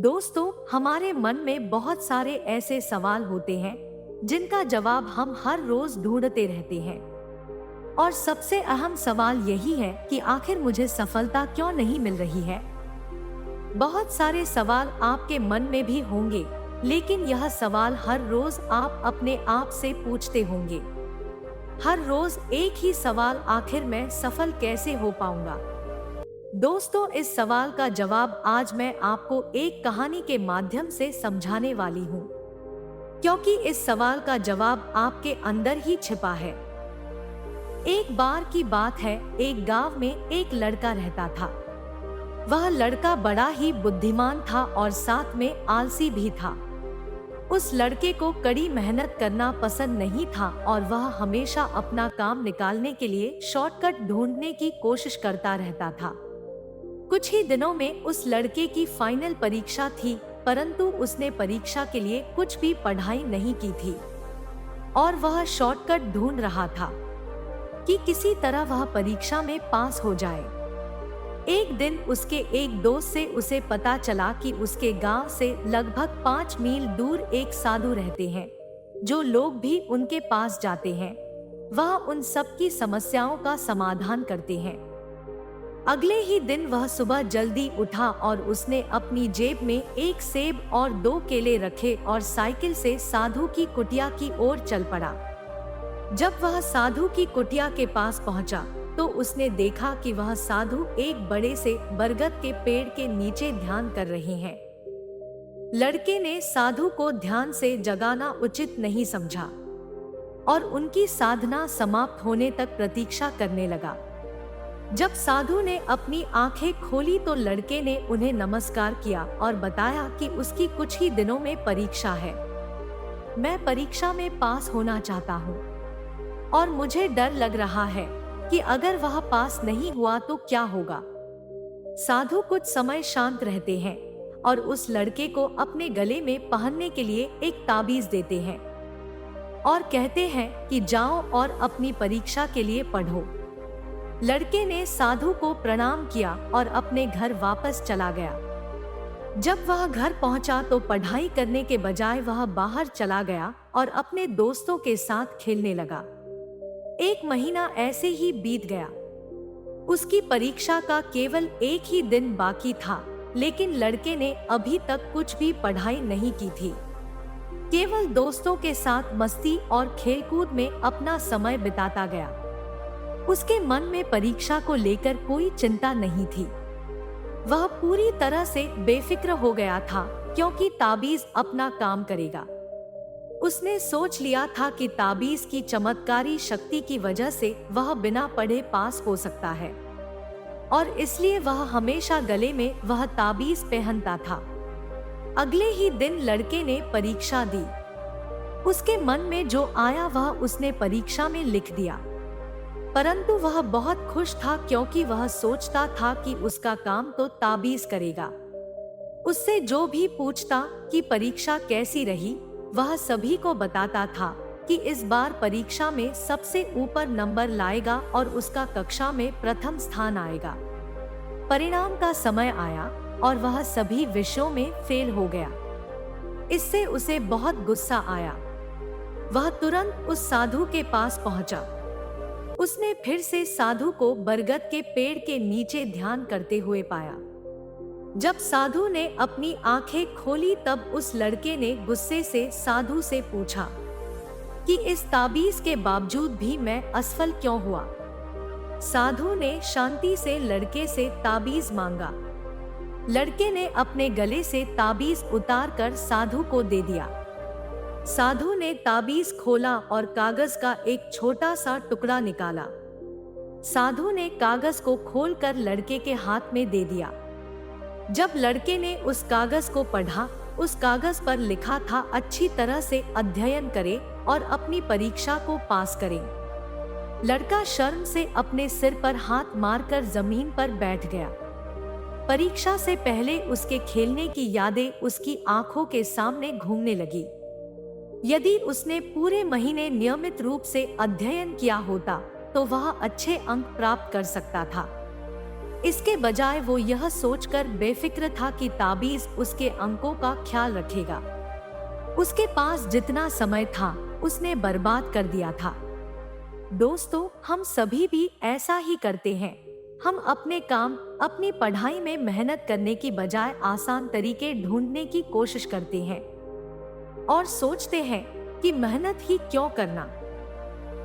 दोस्तों, हमारे मन में बहुत सारे ऐसे सवाल होते हैं जिनका जवाब हम हर रोज ढूंढते रहते हैं। और सबसे अहम सवाल यही है कि आखिर मुझे सफलता क्यों नहीं मिल रही है। बहुत सारे सवाल आपके मन में भी होंगे, लेकिन यह सवाल हर रोज आप अपने आप से पूछते होंगे। हर रोज एक ही सवाल, आखिर मैं सफल कैसे हो पाऊंगा। दोस्तों, इस सवाल का जवाब आज मैं आपको एक कहानी के माध्यम से समझाने वाली हूँ, क्योंकि इस सवाल का जवाब आपके अंदर ही छिपा है। एक बार की बात है, एक गांव में एक लड़का रहता था। वह लड़का बड़ा ही बुद्धिमान था और साथ में आलसी भी था। उस लड़के को कड़ी मेहनत करना पसंद नहीं था और वह हमेशा अपना काम निकालने के लिए शॉर्टकट ढूंढने की कोशिश करता रहता था। कुछ ही दिनों में उस लड़के की फाइनल परीक्षा थी, परंतु उसने परीक्षा के लिए कुछ भी पढ़ाई नहीं की थी और वह शॉर्टकट ढूंढ रहा था कि किसी तरह वह परीक्षा में पास हो जाए। एक दिन उसके एक दोस्त से उसे पता चला कि उसके गांव से लगभग 5 मील दूर एक साधु रहते हैं, जो लोग भी उनके पास जाते हैं। वह उन सब की समस्याओं का समाधान करते हैं। अगले ही दिन वह सुबह जल्दी उठा और उसने अपनी जेब में एक सेब और 2 केले रखे और साइकिल से साधु की कुटिया की ओर चल पड़ा। जब वह साधु की कुटिया के पास पहुंचा, तो उसने देखा कि वह साधु एक बड़े से बरगद के पेड़ के नीचे ध्यान कर रहे हैं। लड़के ने साधु को ध्यान से जगाना उचित नहीं समझा और उनकी साधना समाप्त होने तक प्रतीक्षा करने लगा। जब साधु ने अपनी आंखें खोली तो लड़के ने उन्हें नमस्कार किया और बताया कि उसकी कुछ ही दिनों में परीक्षा है। मैं परीक्षा में पास होना चाहता हूँ और मुझे डर लग रहा है कि अगर वह पास नहीं हुआ तो क्या होगा। साधु कुछ समय शांत रहते हैं और उस लड़के को अपने गले में पहनने के लिए एक ताबीज देते हैं और कहते हैं कि जाओ और अपनी परीक्षा के लिए पढ़ो। लड़के ने साधु को प्रणाम किया और अपने घर वापस चला गया। जब वह घर पहुंचा तो पढ़ाई करने के बजाय वह बाहर चला गया और अपने दोस्तों के साथ खेलने लगा। 1 महीना ऐसे ही बीत गया। उसकी परीक्षा का केवल एक ही दिन बाकी था, लेकिन लड़के ने अभी तक कुछ भी पढ़ाई नहीं की थी। केवल दोस्तों के साथ मस्ती और खेलकूद में अपना समय बिताता गया। उसके मन में परीक्षा को लेकर कोई चिंता नहीं थी। वह पूरी तरह से बेफिक्र हो गया था, क्योंकि ताबीज अपना काम करेगा। उसने सोच लिया था कि ताबीज की चमत्कारी शक्ति की वजह से वह बिना पढ़े पास हो सकता है और इसलिए वह हमेशा गले में वह ताबीज पहनता था। अगले ही दिन लड़के ने परीक्षा दी। उसके मन में जो आया वह उसने परीक्षा में लिख दिया, परंतु वह बहुत खुश था, क्योंकि वह सोचता था कि उसका काम तो ताबीज करेगा। उससे जो भी पूछता कि परीक्षा कैसी रही, वह सभी को बताता था कि इस बार परीक्षा में सबसे ऊपर नंबर लाएगा और उसका कक्षा में प्रथम स्थान आएगा। परिणाम का समय आया और वह सभी विषयों में फेल हो गया। इससे उसे बहुत गुस्सा आया। वह तुरंत उस साधु के पास पहुंचा। उसने फिर से साधु को बरगद के पेड़ के नीचे ध्यान करते हुए पाया। जब साधु ने अपनी आंखें खोली तब उस लड़के ने गुस्से से साधु से पूछा कि इस ताबीज के बावजूद भी मैं असफल क्यों हुआ। साधु ने शांति से लड़के से ताबीज मांगा। लड़के ने अपने गले से ताबीज उतारकर साधु को दे दिया। साधु ने ताबीज खोला और कागज का एक छोटा सा टुकड़ा निकाला। साधु ने कागज को खोलकर लड़के के हाथ में दे दिया। जब लड़के ने उस कागज को पढ़ा, उस कागज पर लिखा था, अच्छी तरह से अध्ययन करें और अपनी परीक्षा को पास करें। लड़का शर्म से अपने सिर पर हाथ मारकर जमीन पर बैठ गया। परीक्षा से पहले उसके खेलने की यादें उसकी आंखों के सामने घूमने लगी। यदि उसने पूरे महीने नियमित रूप से अध्ययन किया होता तो वह अच्छे अंक प्राप्त कर सकता था। इसके बजाय वो यह सोचकर बेफिक्र था कि ताबीज उसके अंकों का ख्याल रखेगा। उसके पास जितना समय था उसने बर्बाद कर दिया था। दोस्तों, हम सभी भी ऐसा ही करते हैं। हम अपने काम, अपनी पढ़ाई में मेहनत करने की बजाय आसान तरीके ढूंढने की कोशिश करते हैं और सोचते हैं कि मेहनत ही क्यों करना,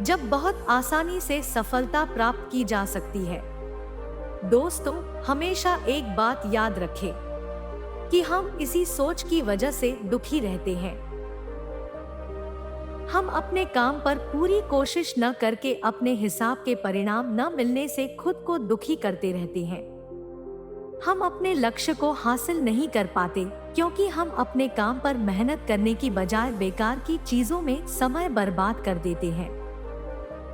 जब बहुत आसानी से सफलता प्राप्त की जा सकती है। दोस्तों, हमेशा एक बात याद रखें कि हम इसी सोच की वजह से दुखी रहते हैं। हम अपने काम पर पूरी कोशिश न करके अपने हिसाब के परिणाम न मिलने से खुद को दुखी करते रहते हैं। हम अपने लक्ष्य को हासिल नहीं कर पाते क्योंकि हम अपने काम पर मेहनत करने की बजाय बेकार की चीजों में समय बर्बाद कर देते हैं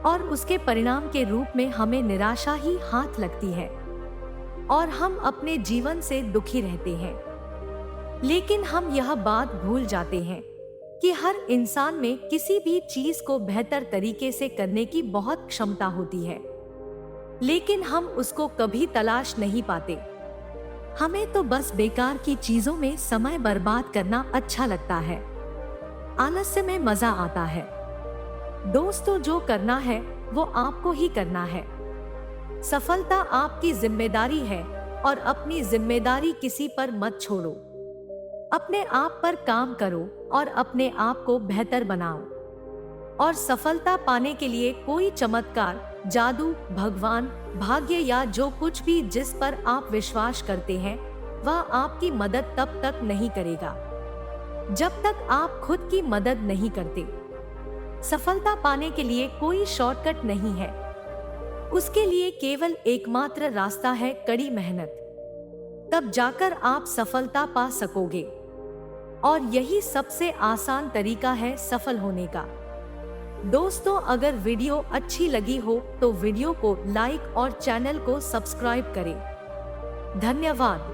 और उसके परिणाम के रूप में हमें निराशा ही हाथ लगती है और हम अपने जीवन से दुखी रहते हैं। लेकिन हम यह बात भूल जाते हैं कि हर इंसान में किसी भी चीज को बेहतर तरीके से करने की बहुत क्षमता होती है, लेकिन हम उसको कभी तलाश नहीं पाते। हमें तो बस बेकार की चीजों में समय बर्बाद करना अच्छा लगता है, आलस्य में मजा आता है। दोस्तों, जो करना है वो आपको ही करना है। सफलता आपकी जिम्मेदारी है और अपनी जिम्मेदारी किसी पर मत छोड़ो। अपने आप पर काम करो और अपने आप को बेहतर बनाओ। और सफलता पाने के लिए कोई चमत्कार, जादू, भगवान, भाग्य या जो कुछ भी जिस पर आप विश्वास करते हैं वह आपकी मदद तब तक नहीं करेगा जब तक आप खुद की मदद नहीं करते। सफलता पाने के लिए कोई शॉर्टकट नहीं है, उसके लिए केवल एकमात्र रास्ता है कड़ी मेहनत। तब जाकर आप सफलता पा सकोगे और यही सबसे आसान तरीका है सफल होने का। दोस्तों, अगर वीडियो अच्छी लगी हो तो वीडियो को लाइक और चैनल को सब्सक्राइब करें। धन्यवाद।